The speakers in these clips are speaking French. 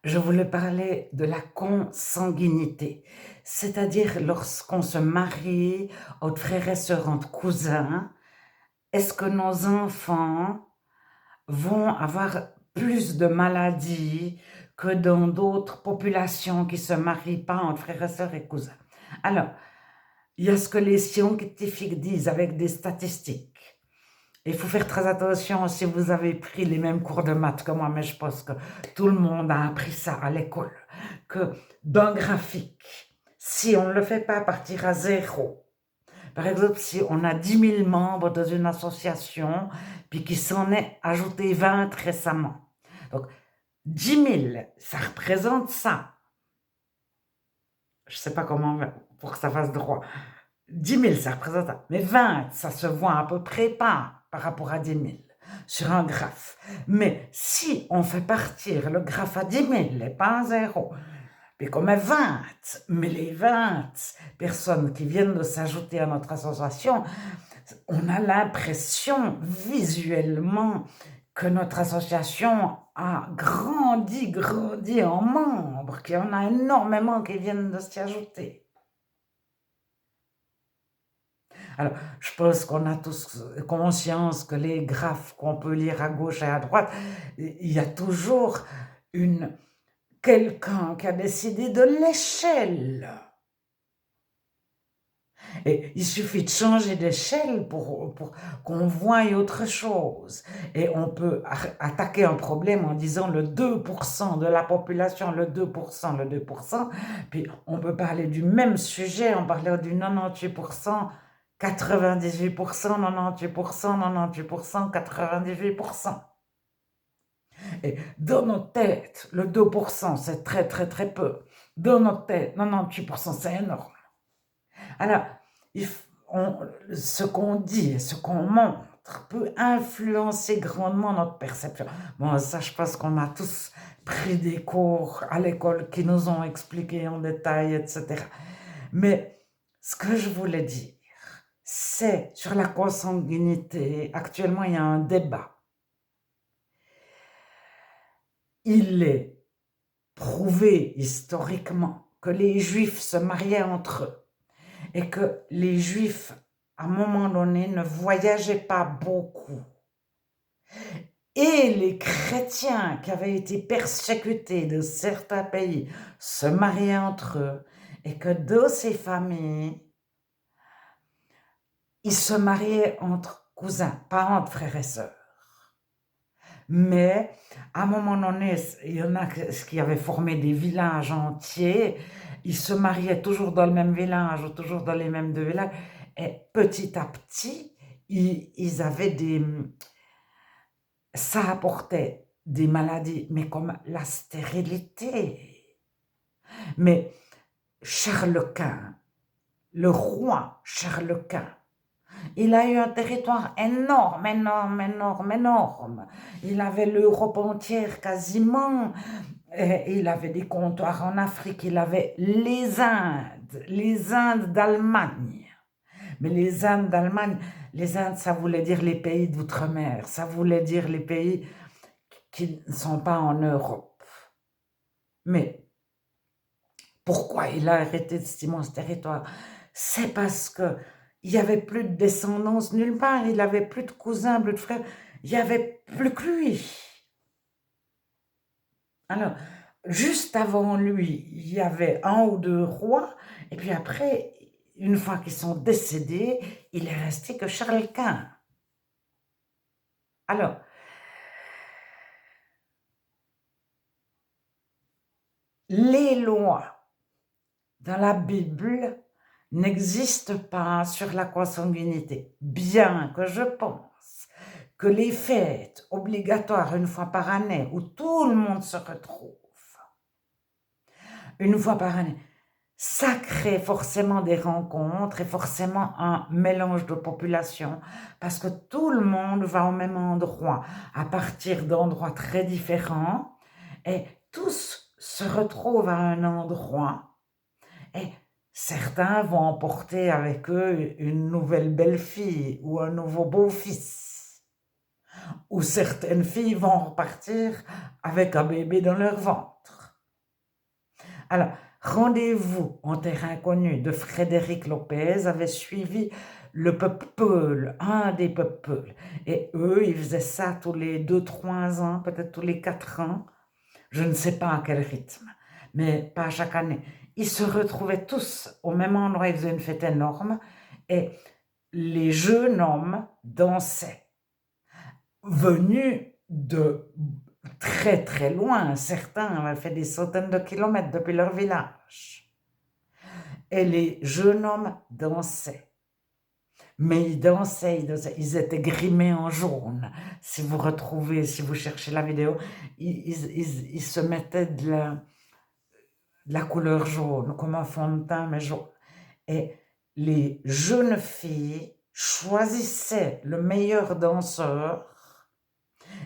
Je voulais parler de la consanguinité, c'est-à-dire lorsqu'on se marie entre frères et sœurs, entre cousins, est-ce que nos enfants vont avoir plus de maladies que dans d'autres populations qui se marient pas entre frères et sœurs et cousins? Alors, il y a ce que les scientifiques disent avec des statistiques. Il faut faire très attention si vous avez pris les mêmes cours de maths que moi, mais je pense que tout le monde a appris ça à l'école, que d'un graphique, si on ne le fait pas partir à zéro, par exemple, si on a 10 000 membres dans une association, puis qu'il s'en est ajouté 20 récemment, donc 10 000, ça représente ça. Je ne sais pas comment, pour que ça fasse droit. 10 000, ça représente ça. Mais 20, ça se voit à peu près pas par rapport à 10 000 sur un graphe. Mais si on fait partir le graphe à 10 000 et pas à zéro, puis qu'on met 20, mais les 20 personnes qui viennent de s'ajouter à notre association, on a l'impression visuellement que notre association a grandi en membres, qu'il y en a énormément qui viennent de s'y ajouter. Alors, je pense qu'on a tous conscience que les graphes qu'on peut lire à gauche et à droite, il y a toujours quelqu'un qui a décidé de l'échelle. Et il suffit de changer d'échelle pour qu'on voie autre chose. Et on peut attaquer un problème en disant le 2% de la population, le 2%, le 2%. Puis on peut parler du même sujet en parlant du 98%, 98%, 98%, 98%, 98%. Et dans nos têtes, le 2%, c'est très, très, très peu. Dans nos têtes, 98%, c'est énorme. Alors, ce qu'on dit et ce qu'on montre peut influencer grandement notre perception. Bon, ça, je pense qu'on a tous pris des cours à l'école qui nous ont expliqué en détail, etc. Mais ce que je voulais dire, c'est sur la consanguinité. Actuellement, il y a un débat. Il est prouvé historiquement que les Juifs se mariaient entre eux et que les Juifs, à un moment donné, ne voyageaient pas beaucoup. Et les chrétiens qui avaient été persécutés de certains pays se mariaient entre eux et que dans ces familles, ils se mariaient entre cousins, pas entre frères et sœurs. Mais à un moment donné, il y en a qui avaient formé des villages entiers. Ils se mariaient toujours dans le même village ou toujours dans les mêmes deux villages. Et petit à petit, ils avaient ça apportait des maladies, mais comme la stérilité. Mais Charles Quint, le roi Charles Quint, il a eu un territoire énorme, énorme, énorme, énorme. Il avait l'Europe entière quasiment. Et il avait des comptoirs en Afrique. Il avait les Indes d'Allemagne. Mais les Indes d'Allemagne, les Indes, ça voulait dire les pays d'outre-mer. Ça voulait dire les pays qui ne sont pas en Europe. Mais pourquoi il a arrêté de stimuler ce territoire? C'est parce que il n'y avait plus de descendance nulle part, il n'avait plus de cousins, plus de frères, il n'y avait plus que lui. Alors, juste avant lui, il y avait un ou deux rois, et puis après, une fois qu'ils sont décédés, il est resté que Charles Quint. Alors, les lois dans la Bible n'existent pas sur la consanguinité, bien que je pense que les fêtes obligatoires une fois par année où tout le monde se retrouve, une fois par année, ça crée forcément des rencontres et forcément un mélange de population parce que tout le monde va au même endroit à partir d'endroits très différents et tous se retrouvent à un endroit et certains vont emporter avec eux une nouvelle belle-fille ou un nouveau beau-fils. Ou certaines filles vont repartir avec un bébé dans leur ventre. Alors, Rendez-vous en terrain connu de Frédéric Lopez avait suivi le peuple, un des peuples. Et eux, ils faisaient ça tous les 2, 3 ans, peut-être tous les 4 ans. Je ne sais pas à quel rythme, mais pas chaque année. Ils se retrouvaient tous au même endroit, ils faisaient une fête énorme et les jeunes hommes dansaient, venus de très très loin. Certains avaient fait des centaines de kilomètres depuis leur village. Et les jeunes hommes dansaient. Mais ils étaient grimés en jaune. Si vous retrouvez, si vous cherchez la vidéo, ils se mettaient de la couleur jaune, comme un fond de teint, mais jaune. Et les jeunes filles choisissaient le meilleur danseur,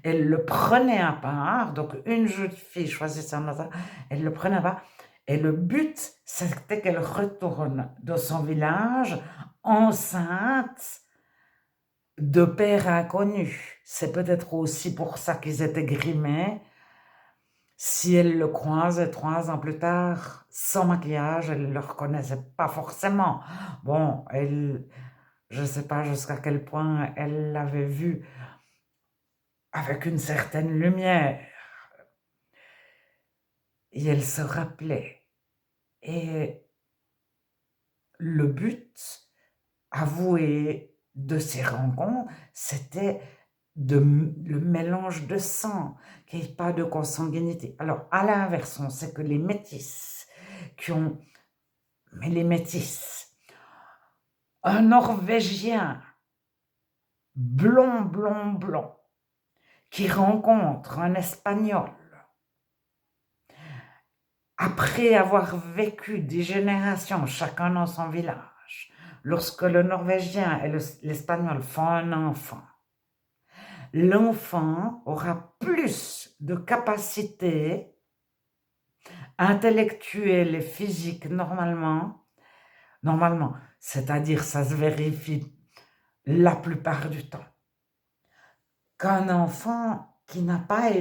elles le prenaient à part, donc une jeune fille choisissait un danseur, elle le prenait à part, et le but, c'était qu'elle retourne dans son village enceinte de pères inconnus. C'est peut-être aussi pour ça qu'ils étaient grimés. Si elle le croisait 3 ans plus tard, sans maquillage, elle ne le reconnaissait pas forcément. Bon, je ne sais pas jusqu'à quel point elle l'avait vu avec une certaine lumière. Et elle se rappelait. Et le but avoué de ces rencontres, c'était le mélange de sang, qu'il n'y ait pas de consanguinité. Alors, à l'inverse, on sait que les métis mais les métis, un Norvégien blond, blond, blond, qui rencontre un Espagnol, après avoir vécu des générations, chacun dans son village, lorsque le Norvégien et l'Espagnol font un enfant, l'enfant aura plus de capacités intellectuelles et physiques normalement, c'est-à-dire ça se vérifie la plupart du temps, qu'un enfant qui n'a pas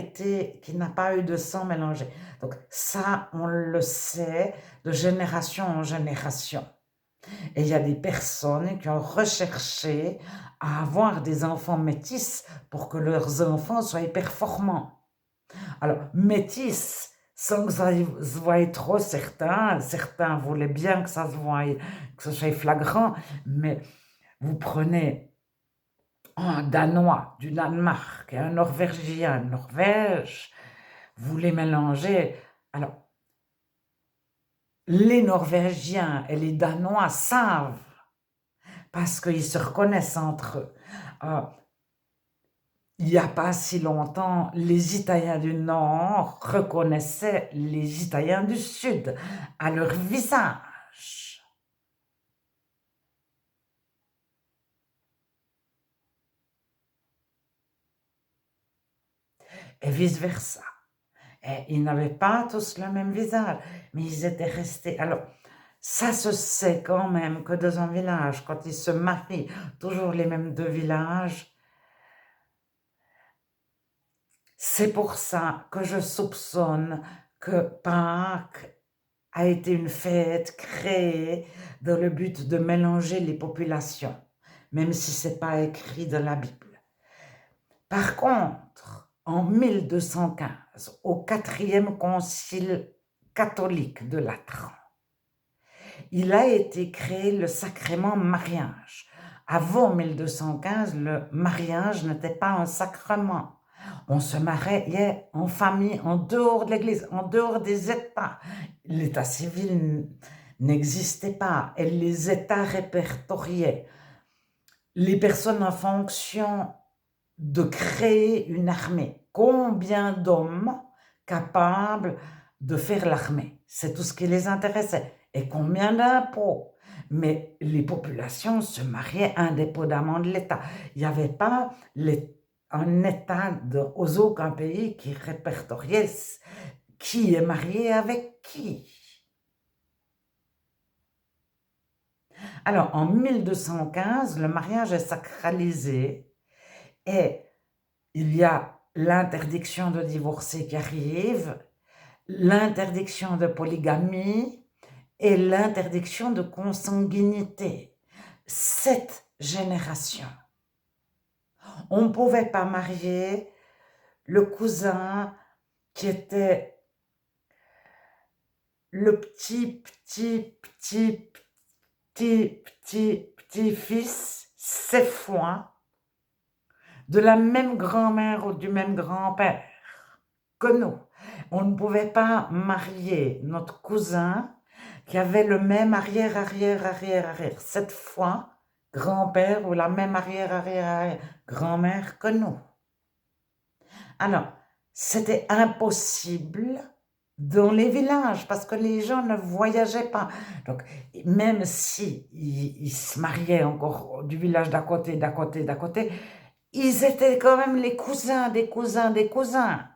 eu de sang mélangé. Donc ça, on le sait de génération en génération. Et il y a des personnes qui ont recherché à avoir des enfants métis pour que leurs enfants soient performants. Alors, métis, sans que ça se voie trop, certains voulaient bien que ça se voie, que ce soit flagrant, mais vous prenez un Danois du Danemark et un Norvégien de Norvège, vous les mélangez. Alors, les Norvégiens et les Danois savent, parce qu'ils se reconnaissent entre eux. Il n'y a pas si longtemps, les Italiens du Nord reconnaissaient les Italiens du Sud à leur visage. Et vice-versa. Et ils n'avaient pas tous le même visage, mais ils étaient restés. Alors, ça se sait quand même que dans un village, quand ils se marient, toujours les mêmes deux villages, c'est pour ça que je soupçonne que Pâques a été une fête créée dans le but de mélanger les populations, même si ce n'est pas écrit dans la Bible. Par contre, en 1215, au 4e concile catholique de Latran, il a été créé le sacrement mariage. Avant 1215, le mariage n'était pas un sacrement. On se mariait en famille, en dehors de l'église, en dehors des États. L'état civil n'existait pas et les États répertoriaient les personnes en fonction de créer une armée. Combien d'hommes capables de faire l'armée? C'est tout ce qui les intéressait. Et combien d'impôts? Mais les populations se mariaient indépendamment de l'État. Il n'y avait pas un État aux aucun pays qui répertoriait qui est marié avec qui. Alors, en 1215, le mariage est sacralisé et il y a l'interdiction de divorcer qui arrive l'interdiction de polygamie et l'interdiction de consanguinité. Cette génération, on ne pouvait pas marier le cousin qui était le petit-fils, 7 fois, de la même grand-mère ou du même grand-père que nous. On ne pouvait pas marier notre cousin qui avait le même arrière, 7 fois grand-père ou la même arrière, grand-mère que nous. Alors, c'était impossible dans les villages parce que les gens ne voyageaient pas. Donc, même si ils se mariaient encore du village d'à côté, ils étaient quand même les cousins des cousins des cousins.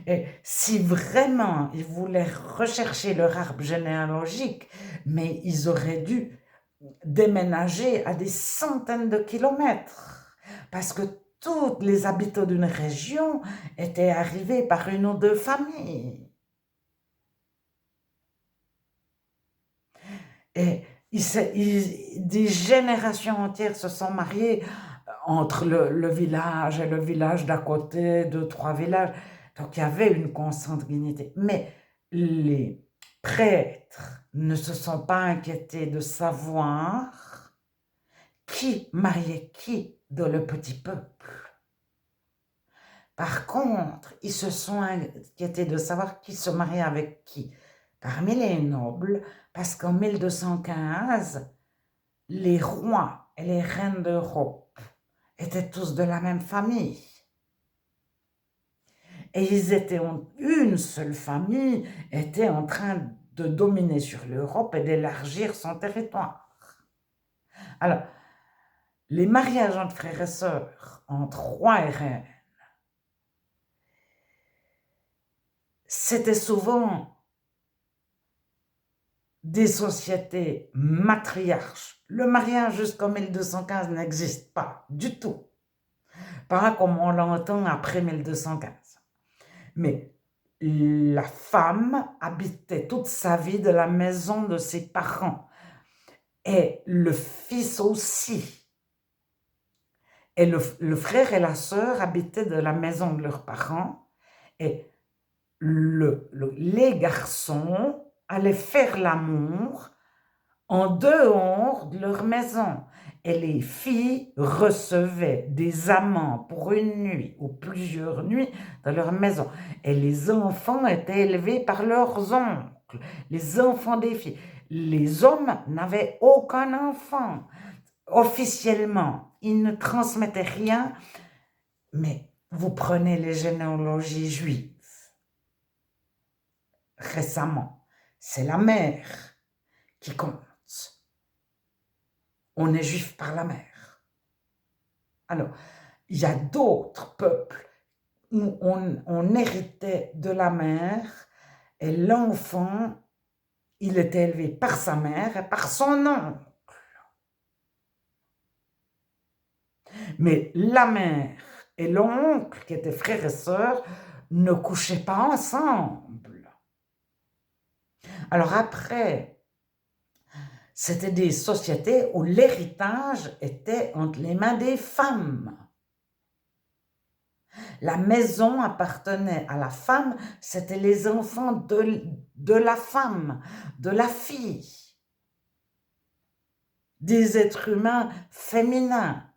Et si vraiment ils voulaient rechercher leur arbre généalogique, mais ils auraient dû déménager à des centaines de kilomètres parce que tous les habitants d'une région étaient arrivés par une ou deux familles. Et des générations entières se sont mariées entre le village et le village d'à côté, 2, 3 villages. Donc il y avait une consanguinité. Mais les prêtres ne se sont pas inquiétés de savoir qui mariait qui dans le petit peuple. Par contre, ils se sont inquiétés de savoir qui se mariait avec qui parmi les nobles, parce qu'en 1215, les rois et les reines d'Europe étaient tous de la même famille. Et ils étaient une seule famille, était en train de dominer sur l'Europe et d'élargir son territoire. Alors, les mariages entre frères et sœurs, entre rois et reines, c'était souvent des sociétés matriarches. Le mariage jusqu'en 1215 n'existe pas du tout. Pas comme on l'entend après 1215. Mais la femme habitait toute sa vie de la maison de ses parents. Et le fils aussi. Et le frère et la sœur habitaient de la maison de leurs parents. Et les garçons allaient faire l'amour en dehors de leur maison. Et les filles recevaient des amants pour une nuit ou plusieurs nuits dans leur maison. Et les enfants étaient élevés par leurs oncles, les enfants des filles. Les hommes n'avaient aucun enfant. Officiellement, ils ne transmettaient rien, mais vous prenez les généalogies juives. Récemment, c'est la mère qui compte. On est juif par la mère. Alors, il y a d'autres peuples où on héritait de la mère et l'enfant, il était élevé par sa mère et par son oncle. Mais la mère et l'oncle, qui étaient frères et sœurs, ne couchaient pas ensemble. Alors après, c'était des sociétés où l'héritage était entre les mains des femmes. La maison appartenait à la femme, c'était les enfants de la femme, de la fille, des êtres humains féminins.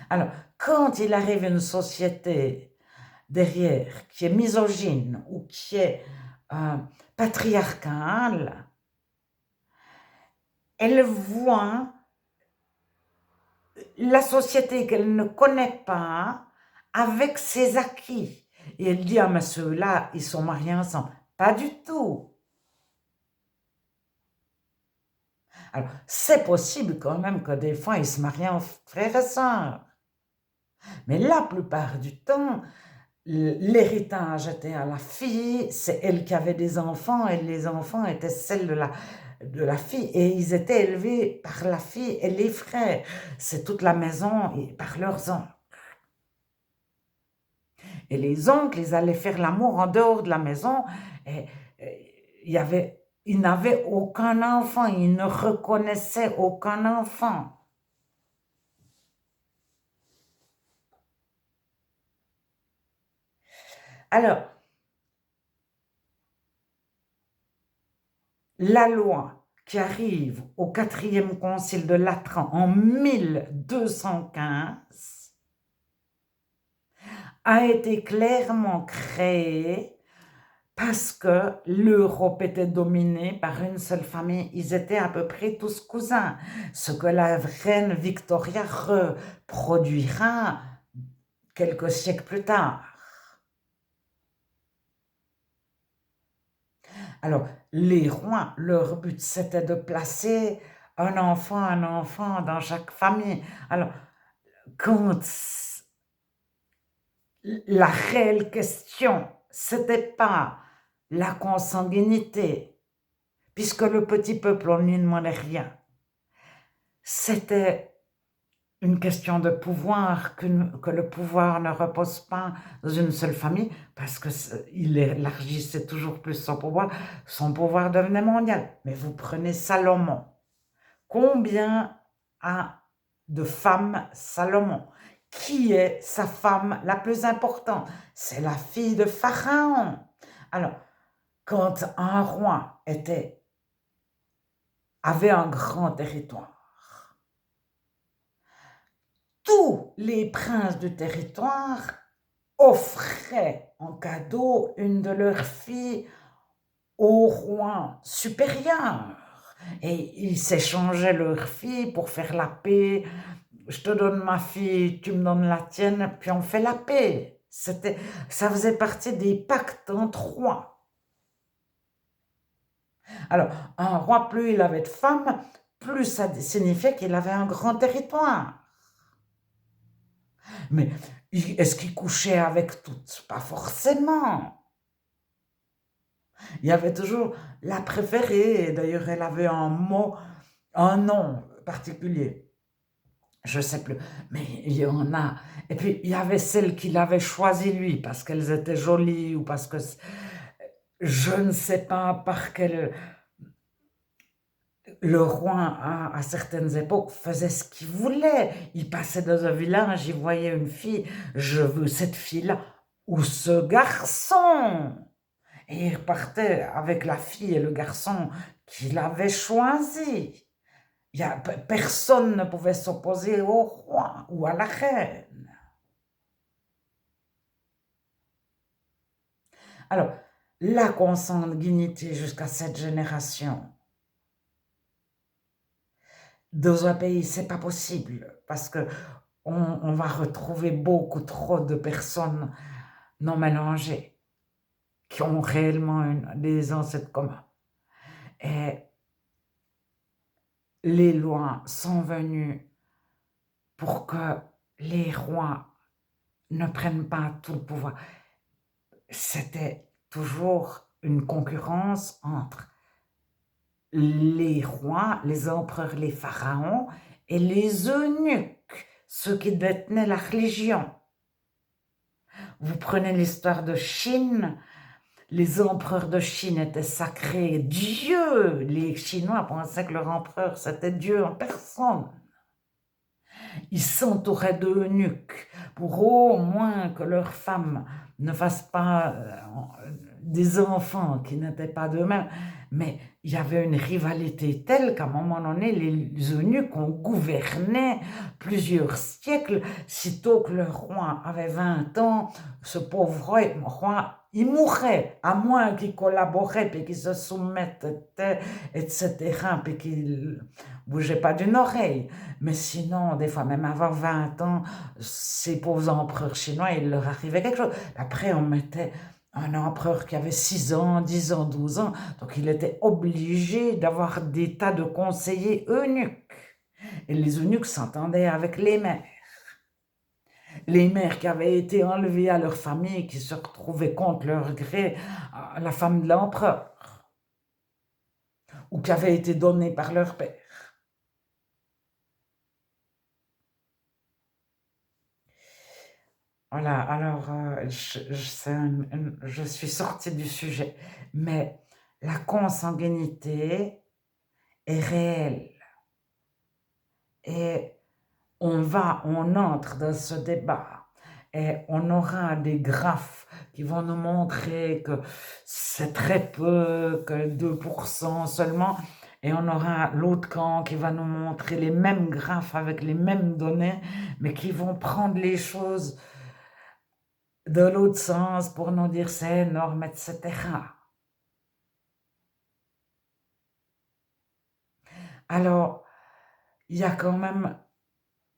Alors, quand il arrive une société derrière qui est misogyne ou qui est patriarcale, elle voit la société qu'elle ne connaît pas avec ses acquis. Et elle dit, ah mais ceux-là, ils sont mariés ensemble. Pas du tout. Alors, c'est possible quand même que des fois, ils se marient en frères et sœurs. Mais la plupart du temps, l'héritage était à la fille, c'est elle qui avait des enfants et les enfants étaient celles de la fille et ils étaient élevés par la fille et les frères. C'est toute la maison et par leurs oncles. Et les oncles, ils allaient faire l'amour en dehors de la maison. Et ils n'avaient aucun enfant, ils ne reconnaissaient aucun enfant. Alors, la loi qui arrive au 4e concile de Latran en 1215 a été clairement créée parce que l'Europe était dominée par une seule famille. Ils étaient à peu près tous cousins, ce que la reine Victoria reproduira quelques siècles plus tard. Alors, les rois, leur but, c'était de placer un enfant dans chaque famille. Alors, quand la réelle question, c'était pas la consanguinité, puisque le petit peuple, on n'y demandait rien. C'était une question de pouvoir, que le pouvoir ne repose pas dans une seule famille, parce qu'il élargissait toujours plus son pouvoir devenait mondial. Mais vous prenez Salomon. Combien a de femmes Salomon? Qui est sa femme la plus importante? C'est la fille de Pharaon. Alors, quand un roi avait un grand territoire, tous les princes du territoire offraient en cadeau une de leurs filles au roi supérieur. Et ils s'échangeaient leurs filles pour faire la paix. Je te donne ma fille, tu me donnes la tienne, puis on fait la paix. Ça faisait partie des pactes entre rois. Alors, un roi, plus il avait de femmes, plus ça signifiait qu'il avait un grand territoire. Mais est-ce qu'il couchait avec toutes? Pas forcément. Il y avait toujours la préférée. D'ailleurs, elle avait un nom particulier. Je ne sais plus, mais il y en a. Et puis, il y avait celles qu'il avait choisies lui, parce qu'elles étaient jolies ou parce que je ne sais pas par quel. Le roi, à certaines époques, faisait ce qu'il voulait. Il passait dans un village, il voyait une fille, je veux cette fille-là, ou ce garçon. Et il repartait avec la fille et le garçon qu'il avait choisi. Personne ne pouvait s'opposer au roi ou à la reine. Alors, la consanguinité jusqu'à cette génération, dans un pays, c'est pas possible parce que on va retrouver beaucoup trop de personnes non mélangées qui ont réellement des ancêtres communs. Et les lois sont venues pour que les rois ne prennent pas tout le pouvoir. C'était toujours une concurrence entre les rois, les empereurs, les pharaons et les eunuques, ceux qui détenaient la religion. Vous prenez l'histoire de Chine, les empereurs de Chine étaient sacrés, Dieu. Les Chinois pensaient que leur empereur, c'était Dieu en personne. Ils s'entouraient d'eunuques pour au moins que leurs femmes ne fassent pas des enfants qui n'étaient pas d'eux-mêmes. Mais il y avait une rivalité telle qu'à un moment donné, les eunuques ont gouverné plusieurs siècles. Sitôt que le roi avait 20 ans, ce pauvre roi, il mourait, à moins qu'il collaborait, puis qu'il se soumette, etc., puis qu'il bougeait pas d'une oreille. Mais sinon, des fois, même avant 20 ans, ces pauvres empereurs chinois, il leur arrivait quelque chose. Après, on mettait un empereur qui avait 6 ans, 10 ans, 12 ans, donc il était obligé d'avoir des tas de conseillers eunuques. Et les eunuques s'entendaient avec les mères. Les mères qui avaient été enlevées à leur famille, qui se retrouvaient contre leur gré à la femme de l'empereur, ou qui avaient été données par leur père. Voilà, alors je suis sortie du sujet, mais la consanguinité est réelle et on entre dans ce débat et on aura des graphes qui vont nous montrer que c'est très peu, que 2% seulement, et on aura l'autre camp qui va nous montrer les mêmes graphes avec les mêmes données, mais qui vont prendre les choses de l'autre sens pour nous dire c'est énorme, etc. Alors, il y a quand même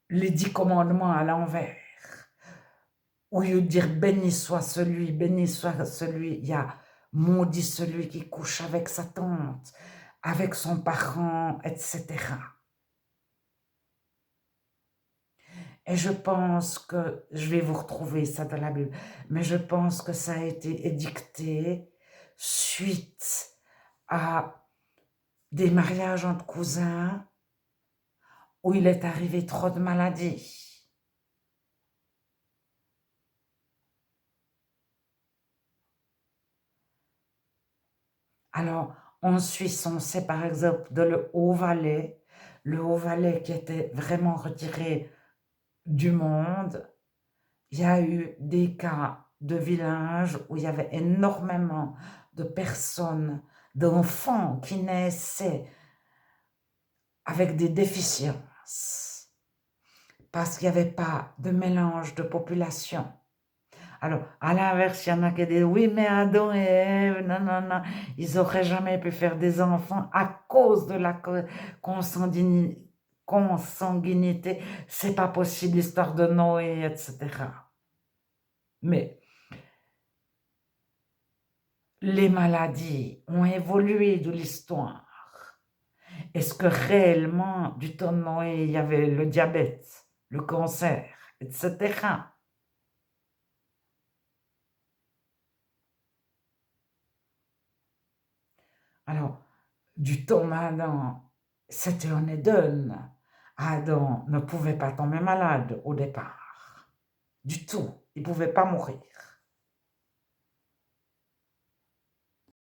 les 10 commandements à l'envers. Au lieu de dire béni soit celui, il y a maudit celui qui couche avec sa tante, avec son parent, etc. Et je pense que, je vais vous retrouver ça dans la Bible, mais je pense que ça a été édicté suite à des mariages entre cousins où il est arrivé trop de maladies. Alors, en Suisse, on sait par exemple de le Haut-Valais qui était vraiment retiré du monde. Il y a eu des cas de villages où il y avait énormément de personnes, d'enfants qui naissaient avec des déficiences parce qu'il n'y avait pas de mélange de population. Alors, à l'inverse, il y en a qui disent oui, mais Adam et Ève, non, non, non, ils n'auraient jamais pu faire des enfants à cause de la consanguinité. C'est pas possible, l'histoire de Noé, etc. Mais les maladies ont évolué de l'histoire. Est-ce que réellement, du temps de Noé, il y avait le diabète, le cancer, etc. Alors, du temps d'Adam, c'était en Éden. Adam ne pouvait pas tomber malade au départ. Du tout. Il ne pouvait pas mourir.